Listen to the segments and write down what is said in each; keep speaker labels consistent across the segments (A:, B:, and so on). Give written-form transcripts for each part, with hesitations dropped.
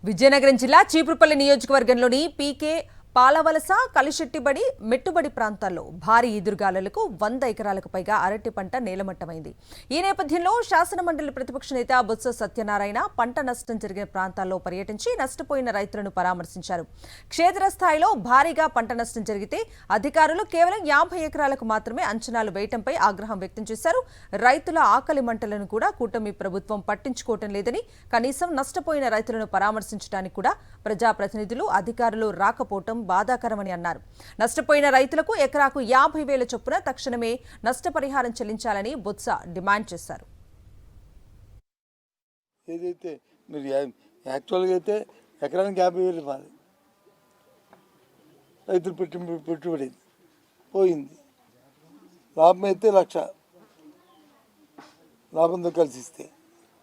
A: విజయనగరం జిల్లా చీపురుపల్లి నియోజకవర్గంలోని పీకే పాలవలస కలిశెట్టిబడి మెట్టుబడి ప్రాంతాల్లో భారీ ఈదురుగాలులకు 100 ఎకరాలకు పైగా అరటి పంట నేలమట్టమైంది. ఈ నేపథ్యంలో శాసనమండలి ప్రతిపక్ష నేత బొత్స సత్యనారాయణ పంట నష్టం జరిగిన ప్రాంతాల్లో పర్యటించి నష్టపోయిన రైతులను పరామర్శించారు. క్షేత్రస్థాయిలో భారీగా పంట నష్టం జరిగితే అధికారులు కేవలం 50 ఎకరాలకు మాత్రమే అంచనాలు వేయటంపై ఆగ్రహం వ్యక్తం చేశారు. రైతుల ఆకలి మంటలను కూడా కూటమి ప్రభుత్వం పట్టించుకోవటం లేదని, కనీసం నష్టపోయిన రైతులను పరామర్శించడానికి కూడా ప్రజాప్రతినిధులు అధికారులు రాకపోవటం బాధాకరమని అన్నారు. నష్టపోయిన రైతులకు ఎకరాకు 50,000 చొప్పున తక్షణమే నష్టపరిహారం చెల్లించాలని బొత్స డిమాండ్ చేశారు.
B: ఏదైతే మీరు యాక్చువల్గా అయితే ఎకరానికి 50,000 ఇవ్వాలి. రైతులు పెట్టుబడి పోయింది. లాభం అయితే 1,00,000 లాభంతో కలిసి ఇస్తే,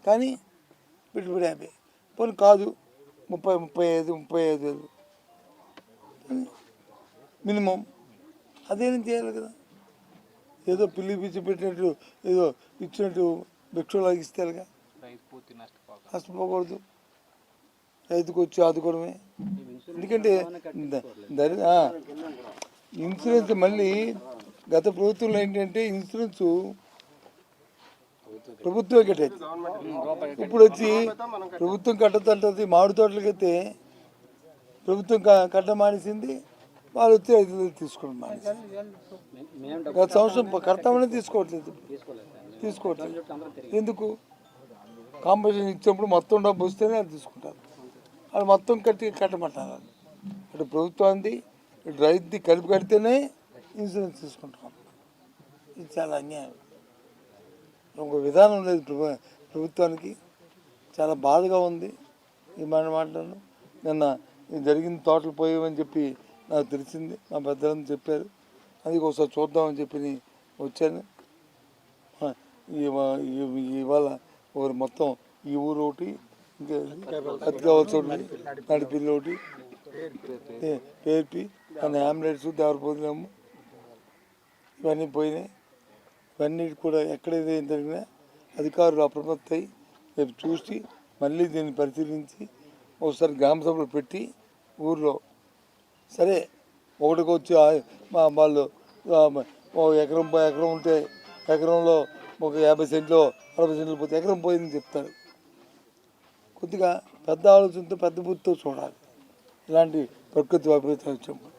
B: కానీ పెట్టుబడి 50 పోనీ కాదు 35,000 మినిమం. అదేం చేయాలి కదా. ఏదో పిల్లి పిచ్చి పెట్టినట్టు ఏదో ఇచ్చినట్టు భిక్షలాగా ఇస్తారుగా. నష్టపోకూడదు, రైతుకు వచ్చి ఆదుకోవడమే. ఎందుకంటే ఇన్సూరెన్స్ మళ్ళీ గత ప్రభుత్వంలో ఏంటంటే ఇన్సూరెన్స్ ప్రభుత్వమే కట్టేది. ఇప్పుడు వచ్చి ప్రభుత్వం కట్టదంటది. మామిడి తోటలకైతే ప్రభుత్వం కట్ట మానేసింది, వాళ్ళు వచ్చి రైతులు తీసుకోవడం మానేసింది. గత సంవత్సరం కడతామని తీసుకోవట్లేదు. ఎందుకు? కాంపిటీషన్ ఇచ్చినప్పుడు మొత్తం డబ్బు వస్తేనే అది తీసుకుంటారు. వాళ్ళు మొత్తం కట్టమంటారు. అటు ప్రభుత్వానికి ఇటు రైతుది కలిపి కడితేనే ఇన్సూరెన్స్ తీసుకుంటాం. ఇది చాలా అన్యాయం. ఇంకో విధానం లేదు ప్రభుత్వానికి. చాలా బాధగా ఉంది ఈ మాటలను. నిన్న జరిగిన తోటలు పోయామని చెప్పి నాకు తెలిసింది. మా పెద్దలంతా చెప్పారు. అది ఒకసారి చూద్దామని చెప్పి వచ్చాను. ఇవాళ ఒకరు మొత్తం ఈ ఊరు ఒకటి, ఇంకా అతికావాల్సి ఒకటి, నడిపిల్లి ఒకటి, పేర్పి మన ఆంబులెన్స్ దారిపోతున్నాము. ఇవన్నీ పోయినాయి. ఇవన్నీ కూడా ఎక్కడైతే జరిగినా అధికారులు అప్రమత్తమై రేపు చూసి మళ్ళీ దీన్ని పరిశీలించి ఒకసారి గ్రామ సభలు పెట్టి ఊర్లో సరే ఒకటికి వచ్చి వాళ్ళు ఎకరం ఉంటే ఎకరంలో ఒక 50 సెంట్లు 60 సెంట్లు పోతే ఎకరం పోయిందని చెప్తారు. కొద్దిగా పెద్ద ఆలోచనతో పెద్ద బుద్ధితో చూడాలి ఇలాంటి ప్రకృతి వైపరీత్యం వచ్చినప్పుడు.